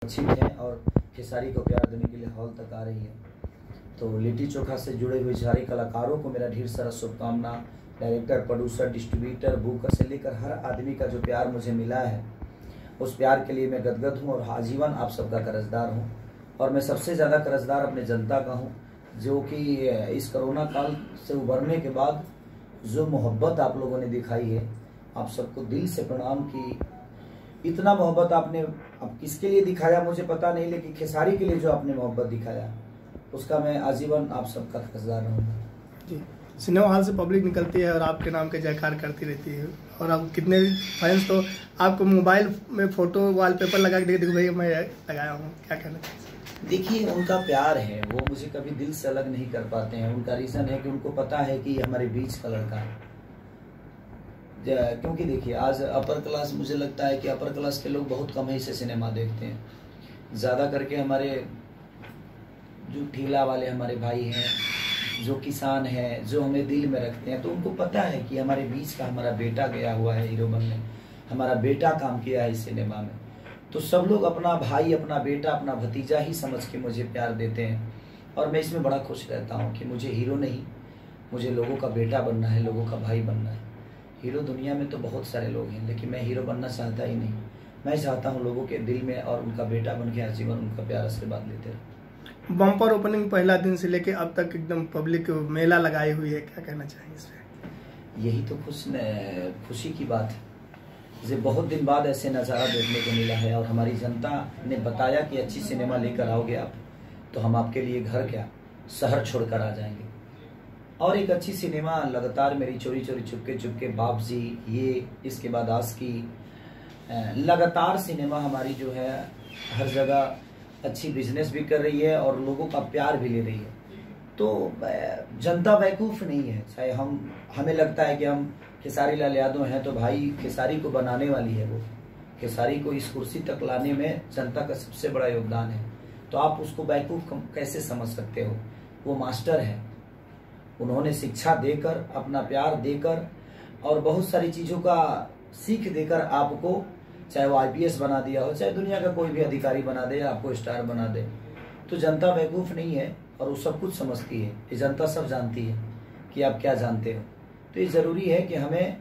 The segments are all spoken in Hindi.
सुरक्षित हैं और खेसारी को प्यार देने के लिए हॉल तक आ रही है। तो लिट्टी चोखा से जुड़े हुए सारे कलाकारों को मेरा ढेर सारा शुभकामना। डायरेक्टर, प्रोड्यूसर, डिस्ट्रीब्यूटर, बुकर से लेकर हर आदमी का जो प्यार मुझे मिला है, उस प्यार के लिए मैं गदगद हूँ और आजीवन आप सबका कर्जदार हूँ। और मैं सबसे ज़्यादा कर्जदार अपने जनता का हूँ, जो कि इस कोरोना काल से उभरने के बाद जो मोहब्बत आप लोगों ने दिखाई है, आप सबको दिल से प्रणाम। कि इतना मोहब्बत आपने अब किसके लिए दिखाया मुझे पता नहीं, लेकिन खेसारी के लिए जो आपने मोहब्बत दिखाया, उसका मैं आजीवन आप सबका कर्जदार रहूँगा जी। सिनेमा हॉल से पब्लिक निकलती है और आपके नाम के जयकार करती रहती है, और अब कितने फैंस तो आपको मोबाइल में फोटो वॉलपेपर लगा के देखो भाई मैं लगाया हूँ, क्या कहना चाहिए? देखिए, उनका प्यार है, वो मुझे कभी दिल से अलग नहीं कर पाते हैं। उनका रीज़न है कि उनको पता है कि हमारे बीच का लड़का है। क्योंकि देखिए, आज अपर क्लास, मुझे लगता है कि अपर क्लास के लोग बहुत कम ही से सिनेमा देखते हैं। ज़्यादा करके हमारे जो ठेला वाले हमारे भाई हैं, जो किसान हैं, जो हमें दिल में रखते हैं, तो उनको पता है कि हमारे बीच का हमारा बेटा गया हुआ है हीरो बनने, हमारा बेटा काम किया है इस सिनेमा में। तो सब लोग अपना भाई, अपना बेटा, अपना भतीजा ही समझ के मुझे प्यार देते हैं, और मैं इसमें बड़ा खुश रहता हूँ कि मुझे हीरो नहीं, मुझे लोगों का बेटा बनना है, लोगों का भाई बनना है। हीरो दुनिया में तो बहुत सारे लोग हैं, लेकिन मैं हीरो बनना चाहता ही नहीं। मैं चाहता हूँ लोगों के दिल में और उनका बेटा बन के आजीवन उनका प्यार आशीर्वाद लेते रहो। बम्पर ओपनिंग पहला दिन से लेके अब तक एकदम पब्लिक मेला लगाई हुई है, क्या कहना चाहेंगे इस पे? यही तो खुशी की बात है। मुझे बहुत दिन बाद ऐसे नज़ारा देखने को मिला है, और हमारी जनता ने बताया कि अच्छी सिनेमा लेकर आओगे आप, तो हम आपके लिए घर क्या शहर छोड़कर आ जाएंगे। और एक अच्छी सिनेमा लगातार मेरी चोरी चोरी चुपके चुपके, बाप जी, ये, इसके बाद आस्की, लगातार सिनेमा हमारी जो है हर जगह अच्छी बिजनेस भी कर रही है और लोगों का प्यार भी ले रही है। तो जनता बेवकूफ़ नहीं है। चाहे हमें लगता है कि हम खेसारी लाल यादव हैं, तो भाई खेसारी को बनाने वाली है वो। खेसारी को इस कुर्सी तक लाने में जनता का सबसे बड़ा योगदान है। तो आप उसको बेवकूफ़ कैसे समझ सकते हो? वो मास्टर है, उन्होंने शिक्षा देकर, अपना प्यार देकर और बहुत सारी चीज़ों का सीख देकर आपको, चाहे वो IPS बना दिया हो, चाहे दुनिया का कोई भी अधिकारी बना दे, आपको स्टार बना दे। तो जनता बेवकूफ़ नहीं है और वो सब कुछ समझती है। ये जनता सब जानती है कि आप क्या जानते हो। तो ये ज़रूरी है कि हमें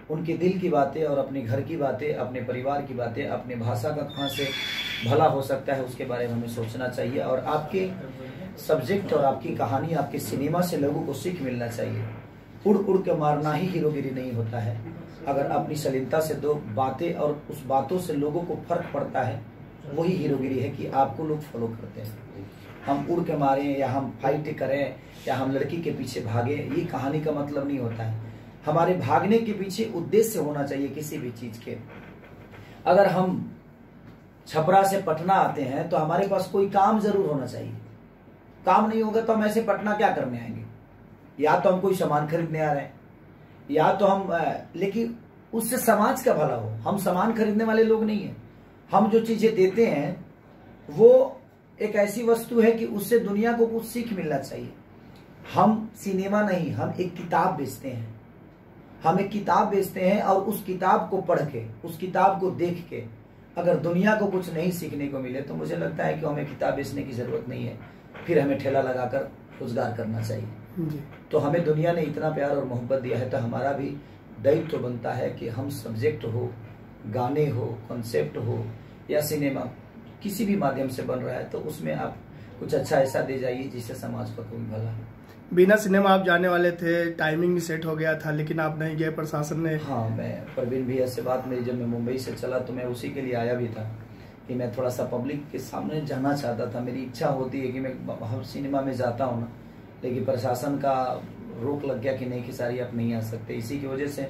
उनके दिल की बातें और अपने घर की बातें, अपने परिवार की बातें, अपने भाषा का कहाँ से भला हो सकता है, उसके बारे में हमें सोचना चाहिए। और आपके सब्जेक्ट और आपकी कहानी, आपके सिनेमा से लोगों को सीख मिलना चाहिए। उड़ उड़ के मारना ही हीरोगिरी नहीं होता है। अगर अपनी शालीनता से दो बातें और उस बातों से लोगों को फर्क पड़ता है, वही हीरोगिरी है कि आपको लोग फॉलो करते हैं। हम उड़ के मारें या हम फाइट करें या हम लड़की के पीछे भागे, ये कहानी का मतलब नहीं होता है। हमारे भागने के पीछे उद्देश्य होना चाहिए किसी भी चीज के। अगर हम छपरा से पटना आते हैं तो हमारे पास कोई काम जरूर होना चाहिए। काम नहीं होगा तो हम ऐसे पटना क्या करने आएंगे? या तो हम कोई सामान खरीदने आ रहे हैं, या तो हम लेकिन उससे समाज का भला हो। हम सामान खरीदने वाले लोग नहीं है। हम जो चीजें देते हैं वो एक ऐसी वस्तु है कि उससे दुनिया को कुछ सीख मिलना चाहिए। हम सिनेमा नहीं, हम एक किताब बेचते हैं। हम एक किताब बेचते हैं और उस किताब को पढ़ के, उस किताब को देख के अगर दुनिया को कुछ नहीं सीखने को मिले, तो मुझे लगता है कि हमें किताब बेचने की जरूरत नहीं है। फिर हमें ठेला लगाकर रोजगार करना चाहिए जी। तो हमें दुनिया ने इतना प्यार और मोहब्बत दिया है, तो हमारा भी दायित्व तो बनता है कि हम सब्जेक्ट हो, गाने हो, कॉन्सेप्ट हो या सिनेमा किसी भी माध्यम से बन रहा है, तो उसमें आप कुछ अच्छा ऐसा दे जाइए जिससे समाज का कोई भला है। बिना सिनेमा आप जाने वाले थे, टाइमिंग भी सेट हो गया था, लेकिन आप नहीं गए, प्रशासन ने। हाँ, मैं प्रवीण भैया से बात मेरी, जब मैं मुंबई से चला तो मैं उसी के लिए आया भी था कि मैं थोड़ा सा पब्लिक के सामने जाना चाहता था। मेरी इच्छा होती है कि मैं हर सिनेमा में जाता हूँ ना, लेकिन प्रशासन का रोक लग गया कि नहीं खेसारी आप नहीं आ सकते। इसी की वजह से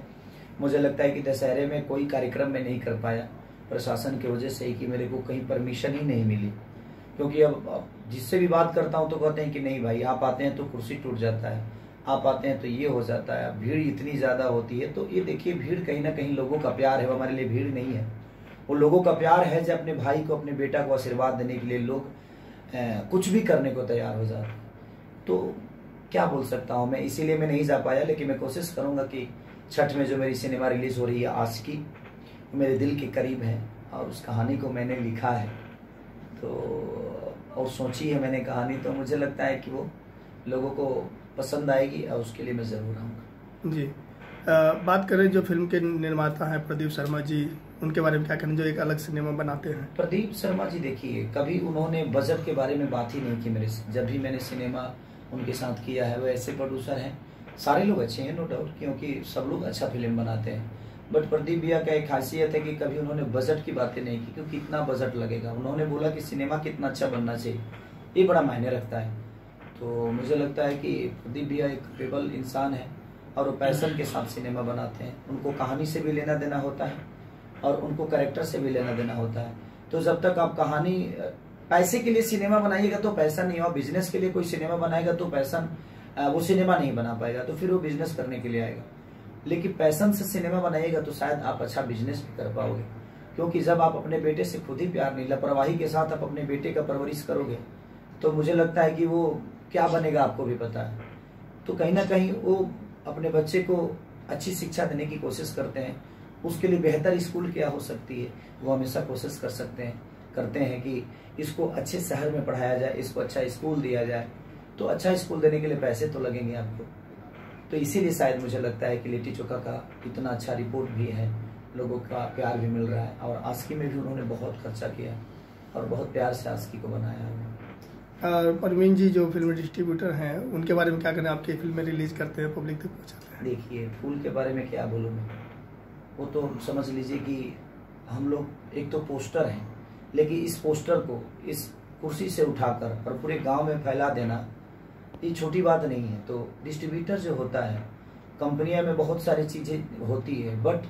मुझे लगता है कि दशहरे में कोई कार्यक्रम मैं नहीं कर पाया, प्रशासन की वजह से ही, कि मेरे को कहीं परमिशन ही नहीं मिली। क्योंकि अब जिससे भी बात करता हूँ तो कहते हैं कि नहीं भाई, आप आते हैं तो कुर्सी टूट जाता है, आप आते हैं तो ये हो जाता है, भीड़ इतनी ज़्यादा होती है। तो ये देखिए, भीड़ कहीं ना कहीं लोगों का प्यार है, वो हमारे लिए भीड़ नहीं है। वो लोगों का प्यार है जो अपने भाई को, अपने बेटा को आशीर्वाद देने के लिए लोग कुछ भी करने को तैयार हो जाते हैं। तो क्या बोल सकता हूँ मैं, इसीलिए मैं नहीं जा पाया। लेकिन मैं कोशिश करूँगा कि छठ में जो मेरी सिनेमा रिलीज़ हो रही है आस्की, मेरे दिल के करीब है और उस कहानी को मैंने लिखा है, तो और सोची है मैंने कहानी, तो मुझे लगता है कि वो लोगों को पसंद आएगी और उसके लिए मैं ज़रूर आऊँगा। जी, बात करें जो फिल्म के निर्माता हैं प्रदीप शर्मा जी, उनके बारे में क्या कहना, जो एक अलग सिनेमा बनाते हैं? प्रदीप शर्मा जी देखिए, कभी उन्होंने बजट के बारे में बात ही नहीं की मेरे से। जब भी मैंने सिनेमा उनके साथ किया है, वो ऐसे प्रोड्यूसर हैं, सारे लोग अच्छे हैं नो डाउट, क्योंकि सब लोग अच्छा फिल्म बनाते हैं, बट प्रदीप भैया का एक खासियत है कि कभी उन्होंने बजट की बातें नहीं की, क्योंकि कितना बजट लगेगा। उन्होंने बोला कि सिनेमा कितना अच्छा बनना चाहिए, ये बड़ा मायने रखता है। तो मुझे लगता है कि प्रदीप भैया एक केवल इंसान है और वो पैशन के साथ सिनेमा बनाते हैं। उनको कहानी से भी लेना देना होता है और उनको कैरेक्टर से भी लेना देना होता है। तो जब तक आप कहानी पैसे के लिए सिनेमा बनाइएगा तो पैसा नहीं हो, बिजनेस के लिए कोई सिनेमा बनाएगा तो पैसा वो सिनेमा नहीं बना पाएगा, तो फिर वो बिजनेस करने के लिए आएगा। लेकिन पैशन से सिनेमा बनाइएगा तो शायद आप अच्छा बिजनेस भी कर पाओगे, क्योंकि जब आप अपने बेटे से खुद ही प्यार नहीं, लापरवाही के साथ आप अपने बेटे का परवरिश करोगे तो मुझे लगता है कि वो क्या बनेगा आपको भी पता है। तो कहीं ना कहीं वो अपने बच्चे को अच्छी शिक्षा देने की कोशिश करते हैं, उसके लिए बेहतर स्कूल क्या हो सकती है वो हमेशा कोशिश करते हैं कि इसको अच्छे शहर में पढ़ाया जाए, इसको अच्छा स्कूल दिया जाए। तो अच्छा स्कूल देने के लिए पैसे तो लगेंगे आपको, तो इसीलिए शायद मुझे लगता है कि लिट्टी चोखा का इतना अच्छा रिपोर्ट भी है, लोगों का प्यार भी मिल रहा है, और आस्की में भी उन्होंने बहुत खर्चा किया और बहुत प्यार से आस्की को बनाया है। परवीन जी जो फिल्म डिस्ट्रीब्यूटर हैं, उनके बारे में क्या कहना, आपकी फिल्में रिलीज करते हैं, पब्लिक तक पहुँचाते हैं? देखिए, फूल के बारे में क्या बोलूँ मैं, वो तो समझ लीजिए कि हम लोग एक तो पोस्टर हैं, लेकिन इस पोस्टर को इस कुर्सी से उठाकर और पूरे गांव में फैला देना ये छोटी बात नहीं है। तो डिस्ट्रीब्यूटर जो होता है, कंपनियां में बहुत सारी चीज़ें होती है, बट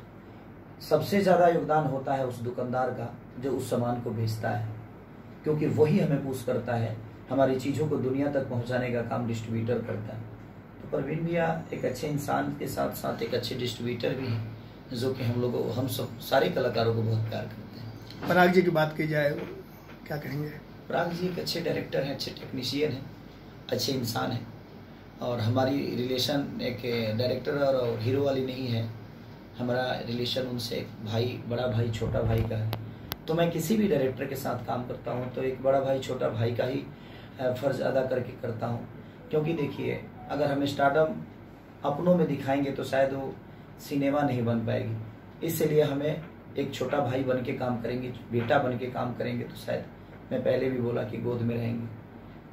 सबसे ज़्यादा योगदान होता है उस दुकानदार का जो उस सामान को बेचता है, क्योंकि वही हमें पुश करता है, हमारी चीज़ों को दुनिया तक पहुंचाने का काम डिस्ट्रीब्यूटर करता है। तो परवीन भैया एक अच्छे इंसान के साथ साथ एक अच्छे डिस्ट्रीब्यूटर भी हैं, जो कि हम सब सारे कलाकारों को बहुत प्यार करते हैं। पराग जी की बात की जाए, क्या कहेंगे? पराग जी एक अच्छे डायरेक्टर हैं, अच्छे टेक्नीशियन हैं, अच्छे इंसान हैं, और हमारी रिलेशन एक डायरेक्टर और हीरो वाली नहीं है। हमारा रिलेशन उनसे एक भाई, बड़ा भाई छोटा भाई का है। तो मैं किसी भी डायरेक्टर के साथ काम करता हूँ तो एक बड़ा भाई छोटा भाई का ही फ़र्ज़ अदा करके करता हूँ, क्योंकि देखिए अगर हम स्टारडम अपनों में दिखाएंगे तो शायद वो सिनेमा नहीं बन पाएगी। इसलिए हमें एक छोटा भाई बन के काम करेंगे, बेटा बन के काम करेंगे, तो शायद मैं पहले भी बोला कि गोद में रहेंगे,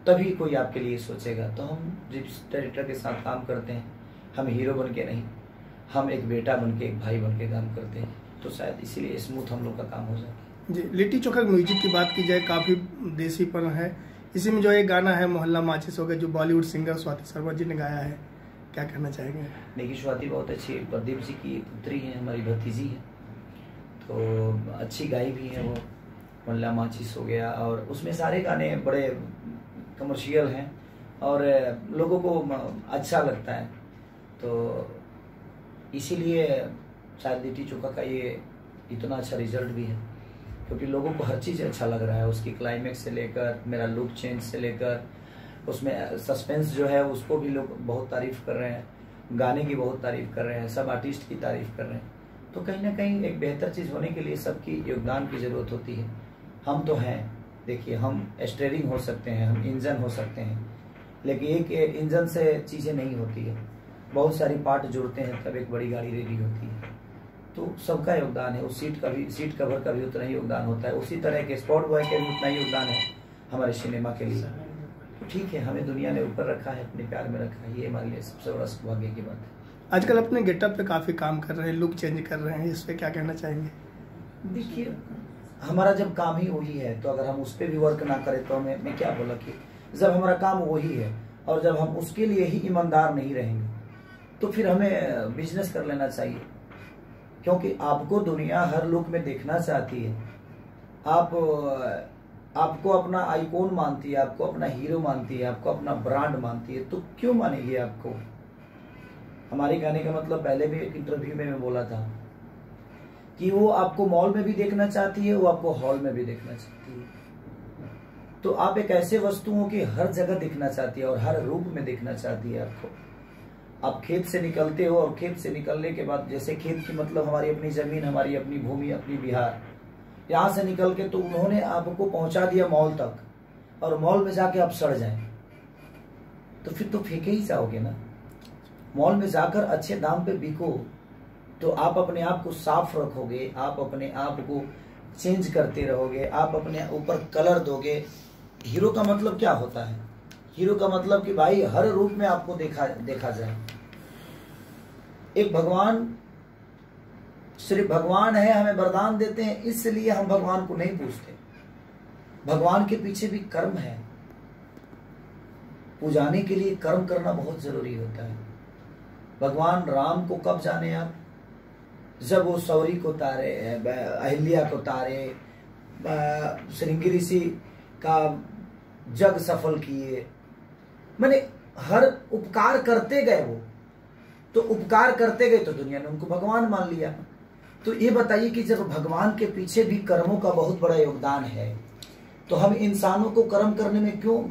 तभी कोई आपके लिए सोचेगा। तो हम जिस डायरेक्टर के साथ काम करते हैं, हम हीरो बन के नहीं, हम एक बेटा बन के, एक भाई बन के काम करते हैं, तो शायद इसीलिए स्मूथ हम लोग का काम हो जाता है। जी, लिट्टी चोखा म्यूजिक की बात की जाए, काफ़ी देसीपन है इसी में। जो एक गाना है मोहल्ला माचिस हो गया, जो बॉलीवुड सिंगर स्वाति शर्मा जी ने गाया है, क्या कहना चाहेंगे? देखिए, स्वाति बहुत अच्छी है, प्रदीप जी की पुत्री है, हमारी भतीजी है, तो अच्छी गाई भी है वो। मोहल्ला माचिस हो गया, और उसमें सारे गाने बड़े कमर्शियल हैं और लोगों को अच्छा लगता है, तो इसीलिए शायद लिट्टी चोखा का ये इतना अच्छा रिजल्ट भी है, क्योंकि लोगों को हर चीज़ अच्छा लग रहा है। उसकी क्लाइमेक्स से लेकर, मेरा लुक चेंज से लेकर, उसमें सस्पेंस जो है उसको भी लोग बहुत तारीफ़ कर रहे हैं, गाने की बहुत तारीफ़ कर रहे हैं, सब आर्टिस्ट की तारीफ़ कर रहे हैं। तो कहीं ना कहीं एक बेहतर चीज़ होने के लिए सबकी योगदान की ज़रूरत होती है। हम तो हैं, देखिए, हम स्टीयरिंग हो सकते हैं, हम इंजन हो सकते हैं, लेकिन एक इंजन से चीज़ें नहीं होती है, बहुत सारी पार्ट जुड़ते हैं तब एक बड़ी गाड़ी रेडी होती है। तो सबका योगदान है, उस सीट कवर का भी उतना ही योगदान होता है, उसी तरह के स्पॉट बॉय का भी उतना ही योगदान है हमारे सिनेमा के लिए। तो ठीक है, हमें दुनिया ने ऊपर रखा है, अपने प्यार में रखा है, ये हमारे लिए सबसे बड़ा सौभाग्य की बात है। आजकल अपने गेटअप पे काफ़ी काम कर रहे हैं, लुक चेंज कर रहे हैं, इस पर क्या कहना चाहेंगे? देखिए, हमारा जब काम ही वही है, तो अगर हम उस पर भी वर्क ना करें तो मैं क्या बोला कि जब हमारा काम वही है और जब हम उसके लिए ही ईमानदार नहीं रहेंगे तो फिर हमें बिजनेस कर लेना चाहिए, क्योंकि आपको दुनिया हर लुक में देखना चाहती है। आपको अपना आइकॉन मानती है, आपको अपना हीरो मानती है, आपको अपना ब्रांड मानती है, तो क्यों मानेगी आपको? हमारे कहने का मतलब पहले भी एक इंटरव्यू में मैं बोला था कि वो आपको मॉल में भी देखना चाहती है, वो आपको हॉल में भी देखना चाहती है। तो आप एक ऐसे वस्तुओं की हर जगह दिखना चाहती है और हर रूप में देखना चाहती है आपको। आप खेत से निकलते हो और खेत से निकलने के बाद, जैसे खेत की मतलब हमारी अपनी जमीन, हमारी अपनी भूमि, अपनी बिहार, यहाँ से निकल के तो उन्होंने आपको पहुंचा दिया मॉल तक, और मॉल में जाके आप सड़ जाएं तो फिर तो फेंके ही जाओगे ना। मॉल में जाकर अच्छे दाम पे बिको तो आप अपने आप को साफ रखोगे, आप अपने आप को चेंज करते रहोगे, आप अपने ऊपर कलर दोगे। हीरो का मतलब क्या होता है? हीरो का मतलब कि भाई हर रूप में आपको देखा जाए। एक भगवान, सिर्फ भगवान है, हमें वरदान देते हैं, इसलिए हम भगवान को नहीं पूजते। भगवान के पीछे भी कर्म है, पूजाने के लिए कर्म करना बहुत जरूरी होता है। भगवान राम को कब जाने आप? जब वो सौरी को तारे, अहिल्या को तारे, श्रृंगी ऋषि का जग सफल किए, माने हर उपकार करते गए। वो तो उपकार करते गए तो दुनिया ने उनको भगवान मान लिया। तो ये बताइए कि जब भगवान के पीछे भी कर्मों का बहुत बड़ा योगदान है, तो हम इंसानों को कर्म करने में क्यों,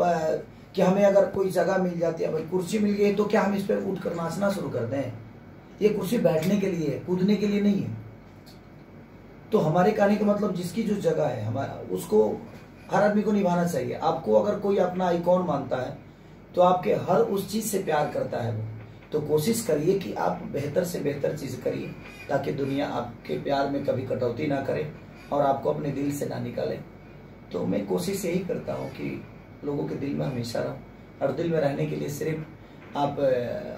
कि हमें अगर कोई जगह मिल जाती है, अगर कुर्सी मिल गई तो क्या हम इस पर उठ कर नाचना शुरू कर दें? ये कुर्सी बैठने के लिए है, कूदने के लिए नहीं है। तो हमारे कहने का मतलब जिसकी जो जगह है हमारा, उसको हर आदमी को निभाना चाहिए। आपको अगर कोई अपना आइकॉन मानता है तो आपके हर उस चीज से प्यार करता है वो, तो कोशिश करिए कि आप बेहतर से बेहतर चीज करिए ताकि दुनिया आपके प्यार में कभी कटौती ना करे और आपको अपने दिल से ना निकाले। तो मैं कोशिश यही करता हूँ कि लोगों के दिल में हमेशा रहूं, और दिल में रहने के लिए सिर्फ आप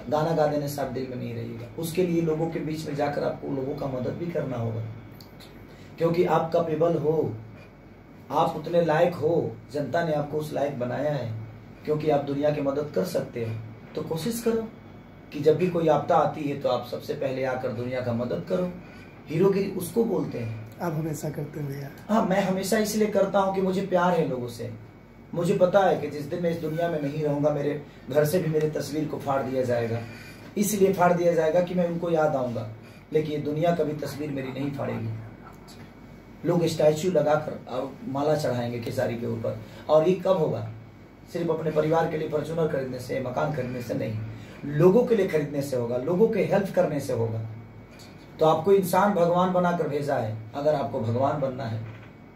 गाना गा देने से आप दिल में नहीं रहिएगा। उसके लिए लोगों के बीच में जाकर आपको लोगों का मदद भी करना होगा, क्योंकि आप कैपेबल हो, आप उतने लायक हो, जनता ने आपको उस लायक बनाया है, क्योंकि आप दुनिया की मदद कर सकते हो। तो कोशिश करो कि जब भी कोई आपदा आती है तो आप सबसे पहले आकर दुनिया का मदद करो। हीरोगिरी उसको बोलते हैं। आप हमेशा करते हैं भैया? हाँ, मैं हमेशा इसलिए करता हूँ कि मुझे प्यार है लोगों से। मुझे पता है कि जिस दिन मैं इस दुनिया में नहीं रहूंगा, मेरे घर से भी मेरी तस्वीर को फाड़ दिया जाएगा। इसलिए फाड़ दिया जाएगा कि मैं उनको याद आऊंगा, लेकिन ये दुनिया कभी तस्वीर मेरी नहीं फाड़ेगी। लोग स्टैचू लगाकर और माला चढ़ाएंगे केसारी के ऊपर, और ये कब होगा? सिर्फ अपने परिवार के लिए फॉर्च्यूनर खरीदने से, मकान खरीदने से नहीं, लोगों के लिए खरीदने से होगा, लोगों के हेल्प करने से होगा। तो आपको इंसान भगवान बनाकर भेजा है, अगर आपको भगवान बनना है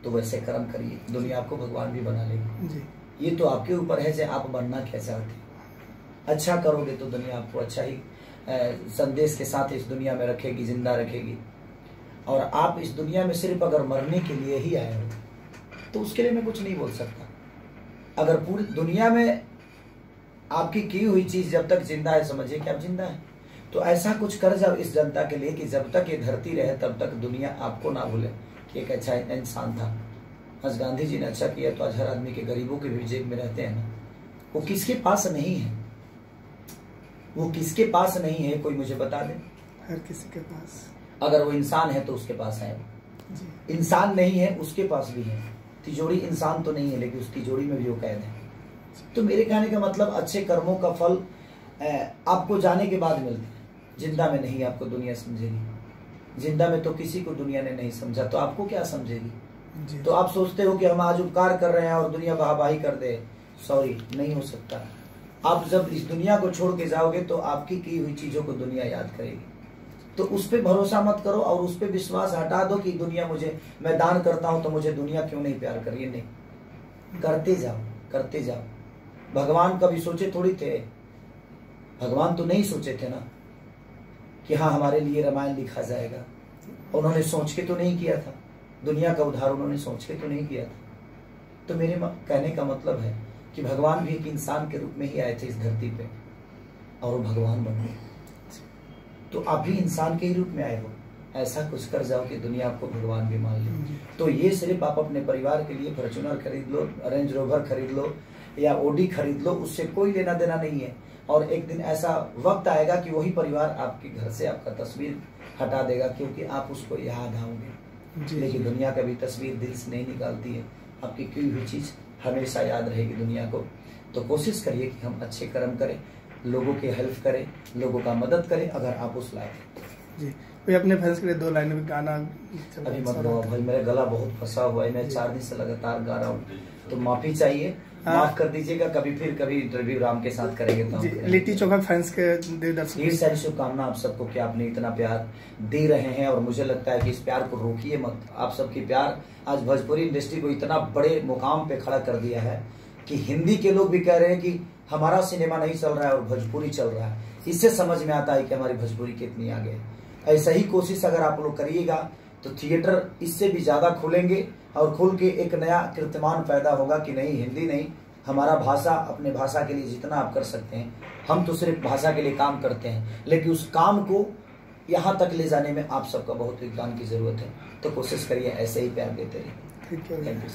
तो वैसे कर्म करिए, दुनिया आपको भगवान भी बना लेगी। ये तो आपके ऊपर है कि आप बनना क्या चाहते हैं। अच्छा करोगे तो दुनिया आपको अच्छा ही संदेश के साथ इस दुनिया में रखेगी, जिंदा रखेगी। और आप इस दुनिया में सिर्फ अगर मरने के लिए ही आए हो तो उसके लिए मैं कुछ नहीं बोल सकता। अगर पूरी दुनिया में आपकी की हुई चीज जब तक जिंदा है, समझिए कि आप जिंदा है। तो ऐसा कुछ कर जाओ इस जनता के लिए कि जब तक ये धरती रहे तब तक दुनिया आपको ना भूले कि एक अच्छा इंसान था। आज गांधी जी ने अच्छा किया तो आज हर आदमी के, गरीबों के भी जेब में रहते हैं ना। वो किसके पास नहीं है? वो किसके पास नहीं है, कोई मुझे बता दे। हर किसी के पास। अगर वो इंसान है तो उसके पास है, इंसान नहीं है उसके पास भी है। तिजोरी इंसान तो नहीं है, लेकिन उस तिजोरी में भी वो कैद है। तो मेरे कहने का मतलब अच्छे कर्मों का फल आपको जाने के बाद मिलता है, जिंदा में नहीं आपको दुनिया समझेगी। जिंदा में तो किसी को दुनिया ने नहीं समझा, तो आपको क्या समझेगी? तो आप सोचते हो कि हम आज उपकार कर रहे हैं और दुनिया वाहवाही कर दे। सॉरी, नहीं हो सकता। आप जब इस दुनिया को छोड़ के जाओगे तो आपकी की हुई चीजों को दुनिया याद करेगी। तो उस पर भरोसा मत करो और उस पर विश्वास हटा दो कि दुनिया मुझे, मैं दान करता हूं तो मुझे दुनिया क्यों नहीं प्यार करिए। नहीं, करते जाओ, करते जाओ। भगवान कभी सोचे थोड़ी थे, भगवान तो नहीं सोचे थे ना कि हाँ हमारे लिए रामायण लिखा जाएगा। उन्होंने सोच के तो नहीं किया था, दुनिया का उद्धार उन्होंने सोच के तो नहीं किया था। तो मेरे कहने का मतलब है कि भगवान भी एक इंसान के रूप में ही आए थे इस धरती पे और वो भगवान बन गए। तो आप भी इंसान के ही रूप में आए हो। ऐसा कुछ कर जाओ कि दुनिया आपको भगवान भी मान ले। तो ये सिर्फ आप अपने परिवार के लिए फॉर्च्यूनर खरीद लो, रेंज रोवर खरीद लो या ओडी खरीद लो, उससे कोई लेना देना नहीं है। और एक दिन ऐसा वक्त आएगा कि वही परिवार आपके घर से आपका तस्वीर हटा देगा, क्योंकि आप उसको याद आओगे। लेकिन दुनिया कभी तस्वीर दिल से नहीं निकालती है। आपकी की हुई चीज हमेशा याद रहेगी दुनिया को। तो कोशिश करिए कि हम अच्छे कर्म करें, लोगों की हेल्प करें, लोगों का मदद करें, अगर आप उस लायक जी। कोई अपने फैंस के लिए 2 लाइन में गाना अभी मत गाओ भाई, मेरा गला बहुत फंसा हुआ है। मैं 4 दिन से लगातार गा रहा हूँ, तो माफी चाहिए, हाँ। माफ कर दीजिएगा। कभी इंटरव्यू राम के साथ करेंगे तो हम करेंगे। लिट्टी चोखा फैंस के दर्शक ढेर सारी शुभकामना आप सबको कि आपने इतना प्यार दे रहे हैं, और मुझे लगता है कि इस प्यार को रोकिए मत। आप सबकी प्यार आज भोजपुरी इंडस्ट्री को इतना बड़े मुकाम पे खड़ा कर दिया है कि हिंदी के लोग भी कह रहे हैं कि हमारा सिनेमा नहीं चल रहा है और भोजपुरी चल रहा है। इससे समझ में आता है कि हमारी भोजपुरी कितनी आगे है। ऐसा ही कोशिश अगर आप लोग करिएगा तो थिएटर इससे भी ज्यादा खुलेंगे, और खुल के एक नया कीर्तिमान पैदा होगा कि नहीं, हिंदी नहीं, हमारा भाषा, अपने भाषा के लिए जितना आप कर सकते हैं। हम तो सिर्फ भाषा के लिए काम करते हैं, लेकिन उस काम को यहाँ तक ले जाने में आप सबका बहुत योगदान की जरूरत है। तो कोशिश करिए, ऐसे ही प्यार देते रहिए। ठीक है। Thank you.